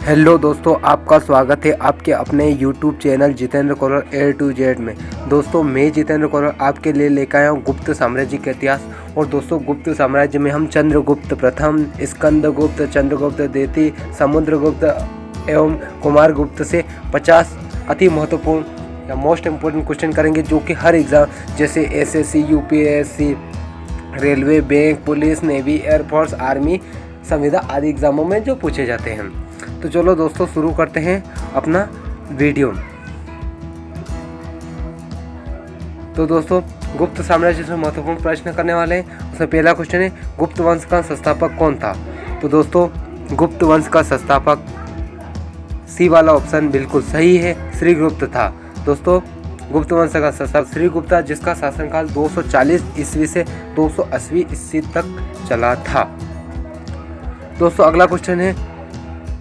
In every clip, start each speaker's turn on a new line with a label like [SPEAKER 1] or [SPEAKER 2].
[SPEAKER 1] Hello दोस्तों, आपका स्वागत है आपके अपने YouTube channel Jitendra Kaur A to Z में। दोस्तों, मैं जितेंद्र कौर आपके लिए लेकर आया हूँ गुप्त साम्राज्य का इतिहास। और दोस्तों, गुप्त साम्राज्य में हम चंद्रगुप्त प्रथम, स्कंदगुप्त, चंद्रगुप्त द्वितीय, समुद्रगुप्त एवं कुमारगुप्त से 50 अति महत्वपूर्ण या मोस्ट इम्पोर्टेंट क्वेश्चन करेंगे, जो कि हर एग्ज़ाम जैसे SSC, UPSC, railway, bank, police, navy, air force, army, संविदा आदि एग्ज़ामों में जो पूछे जाते हैं। तो चलो दोस्तों, शुरू करते हैं अपना वीडियो। तो दोस्तों, गुप्त साम्राज्य से महत्वपूर्ण प्रश्न करने वाले हैं। उसमें पहला क्वेश्चन है, गुप्त वंश का संस्थापक कौन था? तो दोस्तों, गुप्त वंश का संस्थापक सी वाला ऑप्शन बिल्कुल सही है, श्रीगुप्त था। दोस्तों, गुप्त वंश का संस्थापक श्रीगुप्त था, जिसका शासनकाल 240 ईस्वी से 280 ईस्वी तक चला था। दोस्तों, अगला क्वेश्चन है,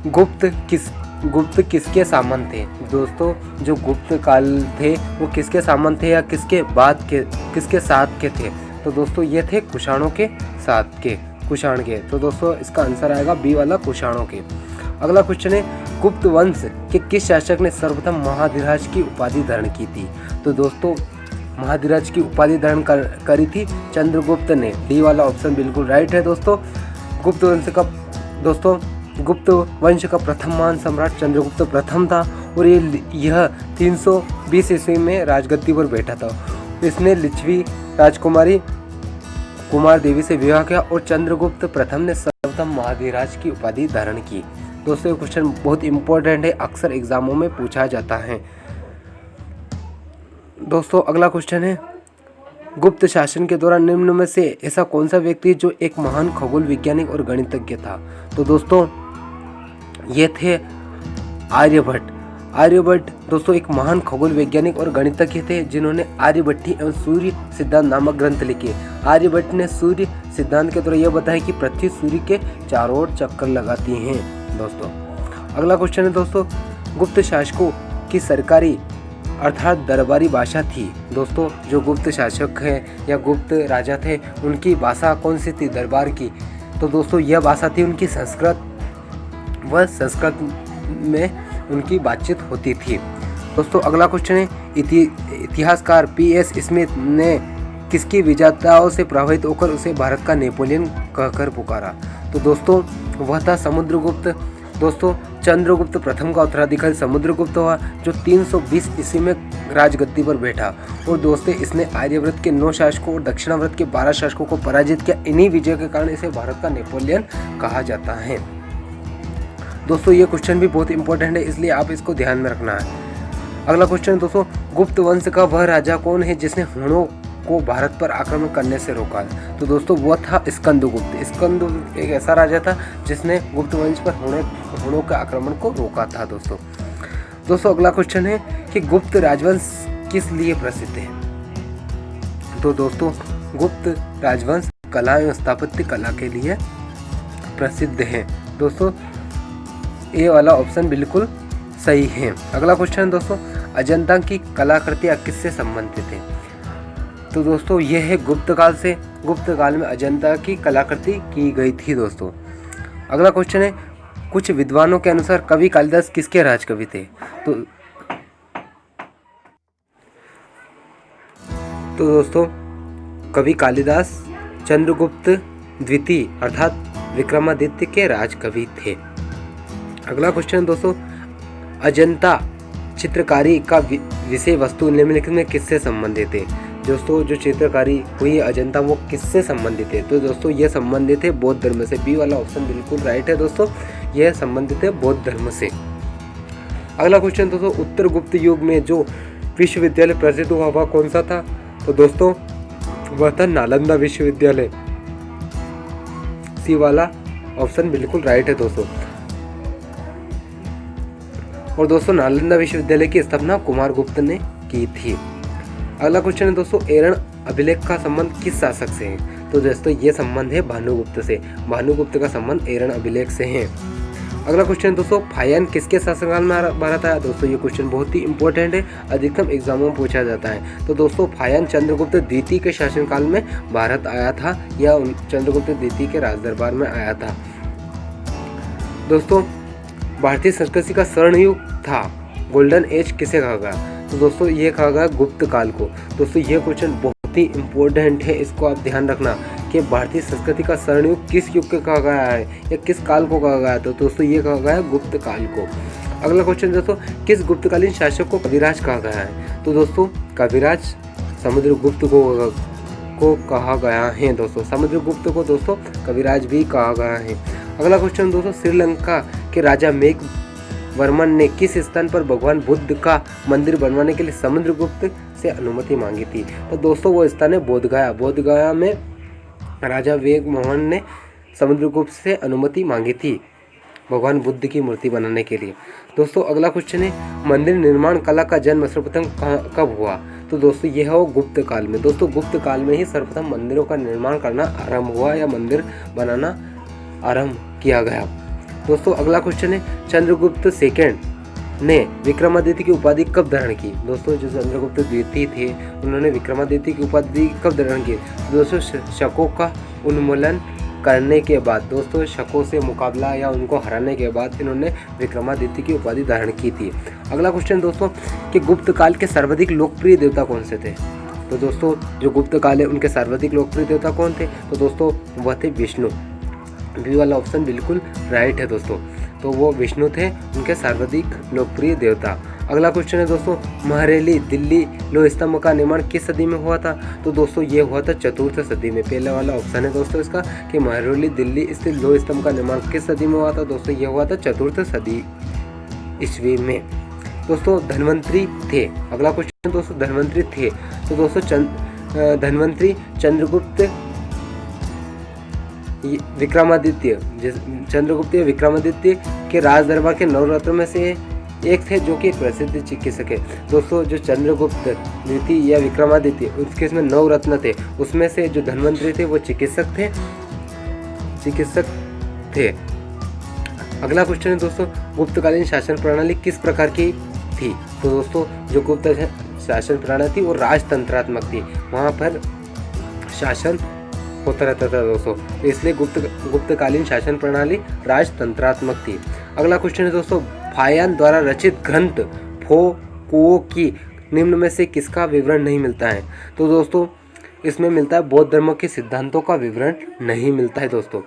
[SPEAKER 1] गुप्त किसके सामंत थे? दोस्तों, जो गुप्त काल थे वो किसके सामंत थे या किसके साथ के थे? तो दोस्तों, ये थे कुषाणों के साथ के, कुषाण के। तो दोस्तों, इसका आंसर आएगा बी वाला, कुषाणों के। अगला क्वेश्चन है, गुप्त वंश के किस शासक ने सर्वप्रथम महाधिराज की उपाधि धारण की थी? तो दोस्तों, महाधिराज की उपाधि धारण करी थी चंद्रगुप्त ने। डी वाला ऑप्शन बिल्कुल राइट है। दोस्तों, गुप्त वंश का प्रथम महान सम्राट चंद्रगुप्त प्रथम था और यह 320 ईस्वी में राजगद्दी पर बैठा था। इसने लिच्छवी राजकुमारी कुमार देवी से विवाह किया और चंद्रगुप्त प्रथम ने सर्वप्रथम महाधिराज की उपाधि धारण की। दोस्तों, ये क्वेश्चन बहुत इंपॉर्टेंट है, अक्सर एग्जामों में पूछा जाता है। दोस्तों, अगला क्वेश्चन है, गुप्त शासन के दौरान निम्न में से ऐसा कौन सा व्यक्ति जो एक महान खगोल वैज्ञानिक और गणितज्ञ था? तो दोस्तों, ये थे आर्यभट्ट। दोस्तों, एक महान खगोल वैज्ञानिक और गणितज्ञ थे, जिन्होंने आर्यभट्टी एवं सूर्य सिद्धांत नामक ग्रंथ लिखे। आर्यभट्ट ने सूर्य सिद्धांत के द्वारा यह बताया कि पृथ्वी सूर्य के चारों ओर चक्कर लगाती है। दोस्तों, अगला क्वेश्चन है, दोस्तों, गुप्त शासकों की सरकारी अर्थात दरबारी भाषा थी। दोस्तों, जो गुप्त शासक हैं या गुप्त राजा थे, उनकी भाषा कौन सी थी दरबार की? तो दोस्तों, यह भाषा थी उनकी संस्कृत, वह संस्कृत में उनकी बातचीत होती थी। दोस्तों, अगला क्वेश्चन है, इतिहासकार PS स्मिथ ने किसकी विजेताओं से प्रभावित होकर उसे भारत का नेपोलियन कहकर पुकारा? तो दोस्तों, वह था समुद्रगुप्त। दोस्तों, चंद्रगुप्त प्रथम का उत्तराधिकारी समुद्रगुप्त हुआ, जो 320 ईस्वी में राजगद्दी पर बैठा। और दोस्तों, इसने आर्यव्रत के 9 शासकों और दक्षिणाव्रत के 12 शासकों को पराजित किया। इन्हीं विजय के कारण इसे भारत का नेपोलियन कहा जाता है। दोस्तों, ये क्वेश्चन भी बहुत इंपॉर्टेंट है, इसलिए आप इसको ध्यान में रखना है। अगला क्वेश्चन, दोस्तों, गुप्त वंश का वह राजा कौन है जिसने हुणों को भारत पर आक्रमण करने से रोका? तो दोस्तों, वह था स्कंदगुप्त। स्कंदगुप्त एक ऐसा राजा था जिसने गुप्त वंश पर हुणों के आक्रमण को रोका था। दोस्तों, अगला क्वेश्चन है कि गुप्त राजवंश किस लिए प्रसिद्ध है? तो दोस्तों, गुप्त राजवंश कला एवं स्थापत्य कला के लिए प्रसिद्ध है। दोस्तों, ए वाला ऑप्शन बिल्कुल सही है। अगला क्वेश्चन, दोस्तों, अजंता की कलाकृतियाँ किससे संबंधित है? तो दोस्तों, यह है गुप्त काल में अजंता की कलाकृति की गई थी। दोस्तों, अगला क्वेश्चन है, कुछ विद्वानों के अनुसार कवि कालिदास किसके राजकवि थे? तो दोस्तों, कवि कालिदास चंद्रगुप्त द्वितीय अर्थात विक्रमादित्य के राजकवि थे। अगला क्वेश्चन, दोस्तों, अजंता चित्रकारी का विषय वस्तु निम्नलिखित में किससे संबंधित है? दोस्तों, जो चित्रकारी हुई अजंता वो किससे संबंधित है? तो दोस्तों, यह संबंधित है बौद्ध धर्म से। बी वाला ऑप्शन बिल्कुल राइट है। दोस्तों, यह संबंधित है बौद्ध धर्म से। अगला क्वेश्चन, दोस्तों, उत्तर गुप्त युग में जो विश्वविद्यालय प्रसिद्ध हुआ वह कौन सा था? तो दोस्तों, वह था नालंदा विश्वविद्यालय। सी वाला ऑप्शन बिल्कुल राइट है। और दोस्तों, नालंदा विश्वविद्यालय की स्थापना कुमारगुप्त ने की थी। अगला क्वेश्चन है, दोस्तों, एरण अभिलेख का संबंध किस शासक से है? तो दोस्तों, ये संबंध है भानुगुप्त से। भानुगुप्त का संबंध एरण अभिलेख से है। अगला क्वेश्चन, दोस्तों, फायन किसके शासनकाल में भारत आया? दोस्तों, ये क्वेश्चन बहुत ही इंपॉर्टेंट है, अधिकतम एग्जामों में पूछा जाता है। तो दोस्तों, फायन चंद्रगुप्त द्वितीय के शासनकाल में भारत आया था या चंद्रगुप्त द्वितीय के राजदरबार में आया था। दोस्तों, भारतीय संस्कृति का स्वर्णयुग था, गोल्डन एज किसे कहा गया? तो दोस्तों ये कहा गया गुप्त काल को। दोस्तों ये क्वेश्चन बहुत ही इम्पोर्टेंट है, इसको आप ध्यान रखना कि भारतीय संस्कृति का स्वर्णयुग किस युग को कहा गया है या किस काल को कहा गया है। तो दोस्तों ये कहा गया है गुप्त काल को। अगला क्वेश्चन दोस्तों, किस गुप्तकालीन शासक को कविराज कहा गया है? तो दोस्तों कविराज समुद्रगुप्त को कहा गया है। दोस्तों समुद्रगुप्त को दोस्तों कविराज भी कहा गया है। अगला क्वेश्चन दोस्तों, श्रीलंका के राजा मेघवर्मन ने किस स्थान पर भगवान बुद्ध का मंदिर बनवाने के लिए समुद्रगुप्त से अनुमति मांगी थी? तो दोस्तों वो स्थान है बोधगया। बोधगया में राजा मेघवर्मन ने समुद्रगुप्त से अनुमति मांगी थी भगवान बुद्ध की मूर्ति बनाने के लिए। दोस्तों अगला क्वेश्चन है, मंदिर निर्माण कला का जन्म सर्वप्रथम कब हुआ? तो दोस्तों यह हो गुप्त काल में। दोस्तों गुप्त काल में ही सर्वप्रथम मंदिरों का निर्माण करना आरंभ हुआ या मंदिर बनाना आरंभ किया गया। दोस्तों अगला क्वेश्चन है, चंद्रगुप्त सेकंड ने विक्रमादित्य की उपाधि कब धारण की? दोस्तों जो चंद्रगुप्त द्वितीय थे उन्होंने विक्रमादित्य की उपाधि कब धारण की? दोस्तों शकों का उन्मूलन करने के बाद, दोस्तों शकों से मुकाबला या उनको हराने के बाद इन्होंने विक्रमादित्य की उपाधि धारण की थी। अगला क्वेश्चन दोस्तों, कि गुप्त काल के सर्वाधिक लोकप्रिय देवता कौन से थे? तो दोस्तों जो गुप्त काल है उनके सर्वाधिक लोकप्रिय देवता कौन थे? तो दोस्तों वह थे विष्णु। बी वाला ऑप्शन बिल्कुल राइट है दोस्तों, तो वो विष्णु थे उनके सर्वाधिक लोकप्रिय देवता। अगला क्वेश्चन है दोस्तों, महरेली दिल्ली लोह स्तंभ का निर्माण किस सदी में हुआ था? तो दोस्तों ये हुआ था चतुर्थ सदी में। पहले वाला ऑप्शन है दोस्तों इसका कि महरेली दिल्ली स्थित लोह स्तंभ का निर्माण किस सदी में हुआ था? दोस्तों ये हुआ था चतुर्थ सदी ईस्वी में। दोस्तों धन्वंतरी थे। अगला क्वेश्चन दोस्तों, धन्वंतरी थे तो दोस्तों धन्वंतरी चंद्रगुप्त विक्रमादित्य विक्रमादित्य के राज दरबार के नवरत्नों में से एक थे, जो कि प्रसिद्ध चिकित्सक है। दोस्तों जो चंद्रगुप्त द्वितीय या विक्रमादित्य उसके इसमें 9 रत्न थे, उसमें से जो धन्वंतरी थे वो चिकित्सक थे। अगला क्वेश्चन है दोस्तों, गुप्तकालीन शासन प्रणाली किस प्रकार की थी? तो दोस्तों जो गुप्त शासन प्रणाली थी वो राजतंत्रात्मक थी, वहाँ पर शासन होता रहता था दोस्तों, तो इसलिए गुप्तकालीन शासन प्रणाली राजतंत्रात्मक थी। अगला क्वेश्चन है दोस्तों, फायान द्वारा रचित ग्रंथ फो कुओं की निम्न में से किसका विवरण नहीं मिलता है? तो दोस्तों इसमें मिलता है बौद्ध धर्म के सिद्धांतों का विवरण नहीं मिलता है दोस्तों।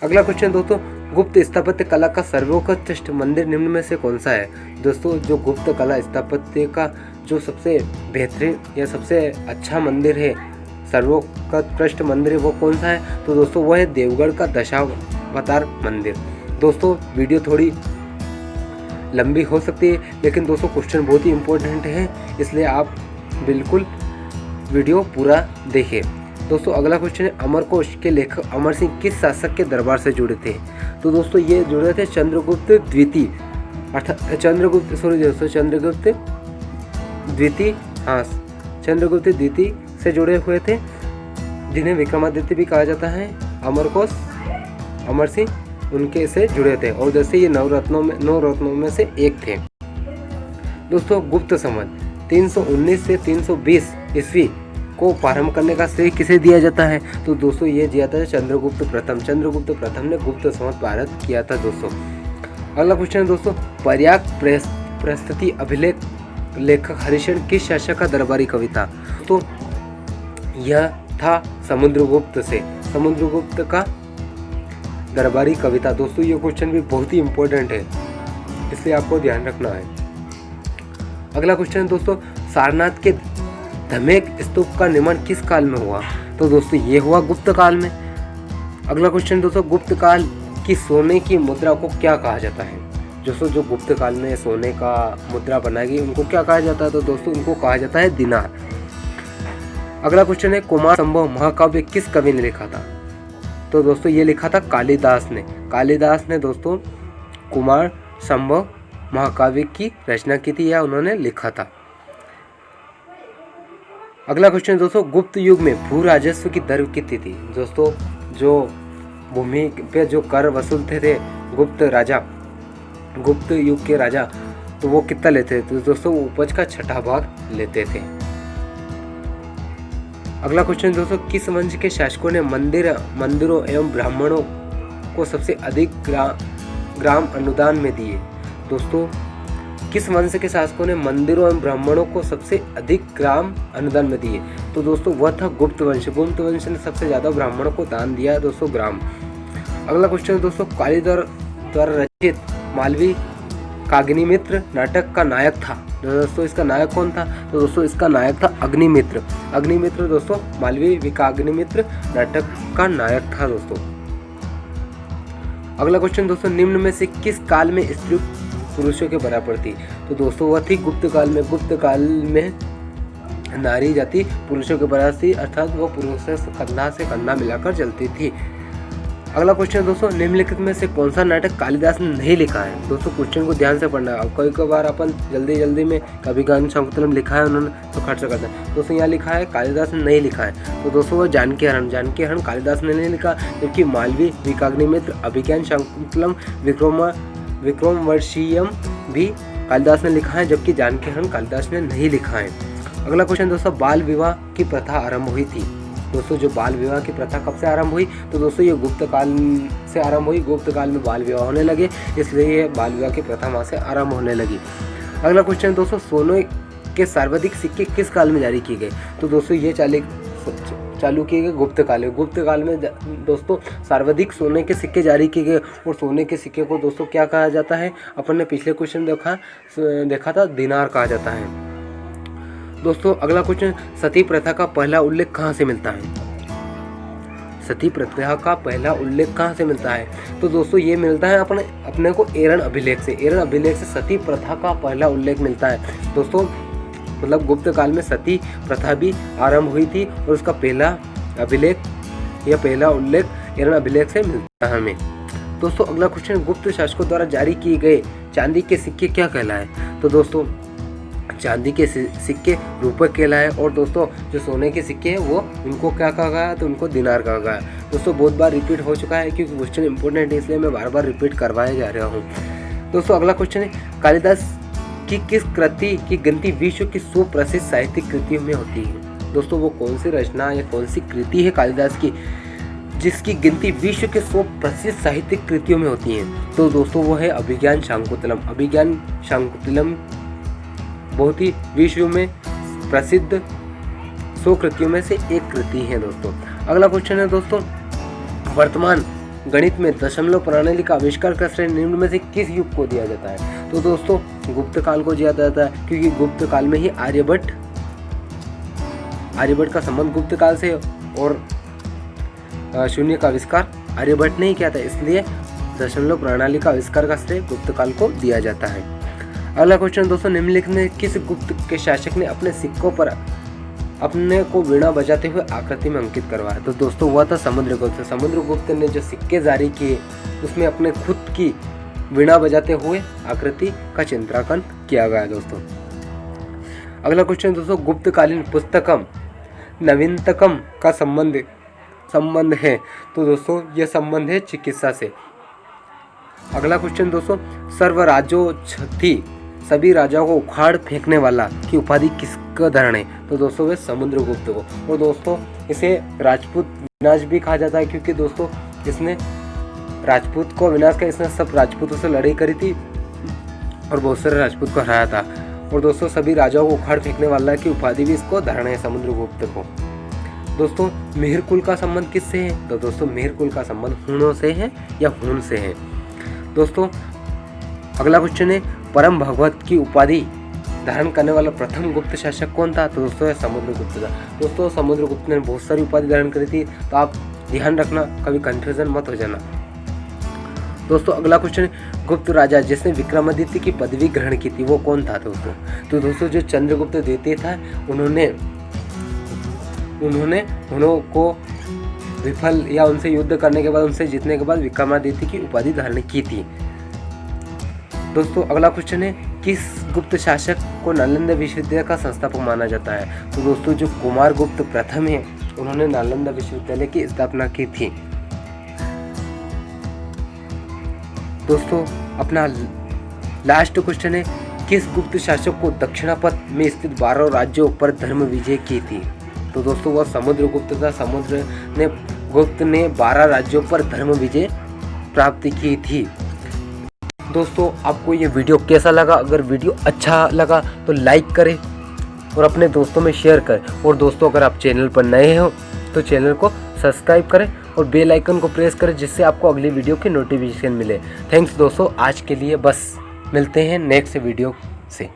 [SPEAKER 1] अगला क्वेश्चन दोस्तों, गुप्त स्थापत्य कला का सर्वोत्कृष्ट मंदिर निम्न में से कौन सा है? दोस्तों जो गुप्त कला स्थापत्य का जो सबसे बेहतरीन या सबसे अच्छा मंदिर है, सर्वोत्कृष्ट मंदिर वो कौन सा है? तो दोस्तों वह है देवगढ़ का दशावतार मंदिर। दोस्तों वीडियो थोड़ी लंबी हो सकती है, लेकिन दोस्तों क्वेश्चन बहुत ही इम्पोर्टेंट है, इसलिए आप बिल्कुल वीडियो पूरा देखें। दोस्तों अगला क्वेश्चन है, अमरकोश के लेखक अमर सिंह किस शासक के दरबार से जुड़े थे? तो दोस्तों ये जुड़े थे चंद्रगुप्त द्वितीय अर्थात चंद्रगुप्त द्वितीय से जुड़े हुए थे, जिन्हें विक्रमादित्य भी कहा जाता है। अमरकोश अमर सिंह उनके से जुड़े थे और जैसे ये 9 रत्नों में से एक थे। दोस्तों गुप्त संवत 319 से 320 ईस्वी को प्रारंभ करने का श्रेय किसे दिया जाता है? तो दोस्तों ये दिया था चंद्रगुप्त प्रथम ने गुप्त संवत भारत किया था दोस्तों। अगला क्वेश्चन है दोस्तों, पर्याक प्रस्तुति अभिलेख लेखक हरिशचंद्र किस शासक का दरबारी कवि था? तो यह था समुद्रगुप्त का दरबारी कविता। दोस्तों ये क्वेश्चन भी बहुत ही इम्पोर्टेंट है, इसलिए आपको ध्यान रखना है। अगला क्वेश्चन है दोस्तों, सारनाथ के धमेक स्तूप का निर्माण किस काल में हुआ? तो दोस्तों ये हुआ गुप्त काल में। अगला क्वेश्चन दोस्तों, गुप्त काल की सोने की मुद्रा को क्या कहा जाता है? दोस्तों जो गुप्त काल में सोने का मुद्रा बनाई गई उनको क्या कहा जाता है? तो दोस्तों उनको कहा जाता है दिनार। अगला क्वेश्चन है, कुमार संभव महाकाव्य किस कवि ने लिखा था? तो दोस्तों ये लिखा था कालिदास ने दोस्तों कुमार संभव महाकाव्य की रचना की थी या उन्होंने लिखा था। अगला क्वेश्चन दोस्तों, गुप्त युग में भू राजस्व की दर कितनी थी? दोस्तों जो भूमि पे जो कर वसूलते थे गुप्त युग के राजा, तो वो कितना लेते थे? तो दोस्तों उपज का 6वां भाग लेते थे। अगला क्वेश्चन दोस्तों, किस वंश के शासकों ने मंदिरों एवं ब्राह्मणों को सबसे अधिक ग्राम अनुदान में दिए? दोस्तों किस वंश के शासकों ने मंदिरों एवं ब्राह्मणों को सबसे अधिक ग्राम अनुदान में दिए? तो दोस्तों वह था गुप्त वंश। गुप्त वंश ने सबसे ज़्यादा ब्राह्मणों को दान दिया दोस्तों ग्राम। अगला क्वेश्चन दोस्तों, कालिदास द्वारा रचित मालवी काग्निमित्र नाटक का नायक था? दोस्तों इसका नायक कौन था? तो दोस्तों इसका नायक था अग्निमित्र। अग्निमित्र दोस्तों मालवी विकाग्निमित्र नाटक का नायक था दोस्तों। अगला क्वेश्चन दोस्तों, निम्न में से किस काल में स्त्री पुरुषों के बराबर थी? तो दोस्तों वह थी गुप्त काल में। गुप्त काल में नारी जाति पुरुषों के बराबर थी, अर्थात वो पुरुषों से कंधा मिलाकर चलती थी। अगला क्वेश्चन दोस्तों, निम्नलिखित में से कौन सा नाटक कालिदास ने नहीं लिखा है? दोस्तों क्वेश्चन को ध्यान से पढ़ना है। अब कई बार अपन जल्दी में अभिज्ञान शाकुंतलम लिखा है उन्होंने तो खर्च करते हैं। दोस्तों यहाँ लिखा है कालिदास ने नहीं लिखा है। तो दोस्तों वो जानकी हरण कालिदास ने नहीं लिखा, जबकि मालवी विकाग्निमित्र अभिज्ञान शाकुंतलम विक्रमोर्वशीयम भी कालिदास ने लिखा है, जबकि जानकी हरण कालिदास ने नहीं लिखा है। अगला क्वेश्चन दोस्तों, बाल विवाह की प्रथा आरंभ हुई थी? दोस्तों जो बाल विवाह की प्रथा कब से आरंभ हुई? तो दोस्तों ये गुप्त काल से आरंभ हुई। गुप्त काल में बाल विवाह होने लगे, इसलिए ये बाल विवाह की प्रथा वहाँ से आरंभ होने लगी। अगला क्वेश्चन दोस्तों, सोने के सर्वाधिक सिक्के किस काल में जारी किए गए? तो दोस्तों ये चालू किए गए गुप्त काल में। गुप्त काल में दोस्तों सर्वाधिक सोने के सिक्के जारी किए गए, और सोने के सिक्के को दोस्तों क्या कहा जाता है? अपन ने पिछले क्वेश्चन देखा था, दिनार कहा जाता है। दोस्तों अगला क्वेश्चन, सती प्रथा का पहला उल्लेख कहाँ से मिलता है? सती प्रथा का पहला उल्लेख कहाँ से मिलता है? तो दोस्तों ये मिलता है अपने को एरन अभिलेख से। एरन अभिलेख से सती प्रथा का पहला उल्लेख मिलता है दोस्तों। मतलब गुप्त काल में सती प्रथा भी आरंभ हुई थी, और उसका पहला अभिलेख या पहला उल्लेख एरन अभिलेख से मिलता है हमें। दोस्तों अगला क्वेश्चन, गुप्त शासकों द्वारा जारी किए गए चांदी के सिक्के क्या कहलाए? तो दोस्तों चांदी के सिक्के रूपक कहलाए, और दोस्तों जो सोने के सिक्के हैं वो उनको क्या कहा गया? तो उनको दिनार कहा गया। दोस्तों बहुत बार रिपीट हो चुका है, क्योंकि क्वेश्चन इंपॉर्टेंट है, इसलिए मैं बार रिपीट करवाया जा रहा हूँ। दोस्तों अगला क्वेश्चन है, कालिदास की किस कृति की गिनती विश्व की सुप्रसिद्ध साहित्यिक कृतियों में होती है? दोस्तों वो कौन सी रचना या कौन सी कृति है कालिदास की जिसकी गिनती विश्व के सुप्रसिद्ध साहित्यिक कृतियों में होती है? तो दोस्तों वो है अभिज्ञान शाकुंतलम। अभिज्ञान शाकुंतलम बहुत ही विश्व में प्रसिद्ध 100 कृतियों में से एक कृति है दोस्तों। अगला क्वेश्चन है दोस्तों, वर्तमान गणित में दशमलव प्रणाली का आविष्कार का श्रेय निम्न में से किस युग को दिया जाता है? तो दोस्तों गुप्त काल को दिया जाता है, क्योंकि गुप्त काल में ही आर्यभट्ट का संबंध गुप्त काल से, और शून्य का आविष्कार आर्यभट्ट ने ही किया था, इसलिए दशमलव प्रणाली का आविष्कार का श्रेय गुप्त काल को दिया जाता है। अगला क्वेश्चन दोस्तों, निम्नलिखित में किस गुप्त के शासक ने अपने सिक्कों पर अपने को वीणा बजाते हुए आकृति में अंकित करवाया? तो दोस्तों वह था समुद्रगुप्त। समुद्रगुप्त ने जो सिक्के जारी किए उसमें अपने खुद की वीणा बजाते हुए आकृति का चित्रांकन किया गया दोस्तों। अगला क्वेश्चन दोस्तों, गुप्तकालीन पुस्तकम नवीनतकम का संबंध है? तो दोस्तों यह संबंध है चिकित्सा से। अगला क्वेश्चन दोस्तों, सर्वराजोच्छति सभी राजाओं को उखाड़ फेंकने वाला की उपाधि किसका धारण है? तो दोस्तों वे समुद्रगुप्त को। और दोस्तों इसे राजपूत विनाश भी कहा जाता है, क्योंकि दोस्तों इसने राजपूत को विनाश का, इसने सब राजपूतों से लड़ाई करी थी और बहुत सारे राजपूत को हराया था। और दोस्तों सभी राजाओं को उखाड़ फेंकने वाला की उपाधि भी इसको धारण है समुद्रगुप्त को। दोस्तों मिहिर कुल का संबंध किससे है? तो दोस्तों मिहिर कुल का संबंध हूणों से है या हूण से है। दोस्तों अगला क्वेश्चन है, परम भगवत की उपाधि धारण करने वाला प्रथम गुप्त शासक कौन था? तो दोस्तों समुद्रगुप्त था। दोस्तों समुद्रगुप्त ने बहुत सारी उपाधि धारण करी थी, तो आप ध्यान रखना, कभी कंफ्यूजन मत हो जाना। दोस्तों अगला क्वेश्चन, गुप्त राजा जिसने विक्रमादित्य की पदवी ग्रहण की थी वो कौन था दोस्तों? तो दोस्तों जो चंद्रगुप्त द्वितीय था, उन्होंने हुणों को विफल या उनसे युद्ध करने के बाद, उनसे जीतने के बाद विक्रमादित्य की उपाधि धारण की थी। दोस्तों अगला क्वेश्चन है, किस गुप्त शासक को नालंदा विश्वविद्यालय का संस्थापक माना जाता है? तो दोस्तों जो कुमार गुप्त प्रथम है, उन्होंने नालंदा विश्वविद्यालय की स्थापना की थी। दोस्तों अपना लास्ट क्वेश्चन है, किस गुप्त शासक को दक्षिणापथ में स्थित 12 राज्यों पर धर्म विजय की थी? तो दोस्तों वह समुद्रगुप्त था। गुप्त ने 12 राज्यों पर धर्म विजय प्राप्त की थी। दोस्तों आपको ये वीडियो कैसा लगा? अगर वीडियो अच्छा लगा तो लाइक करें और अपने दोस्तों में शेयर करें। और दोस्तों अगर आप चैनल पर नए हो तो चैनल को सब्सक्राइब करें और बेल आइकन को प्रेस करें, जिससे आपको अगली वीडियो की नोटिफिकेशन मिले। थैंक्स दोस्तों, आज के लिए बस, मिलते हैं नेक्स्ट वीडियो से।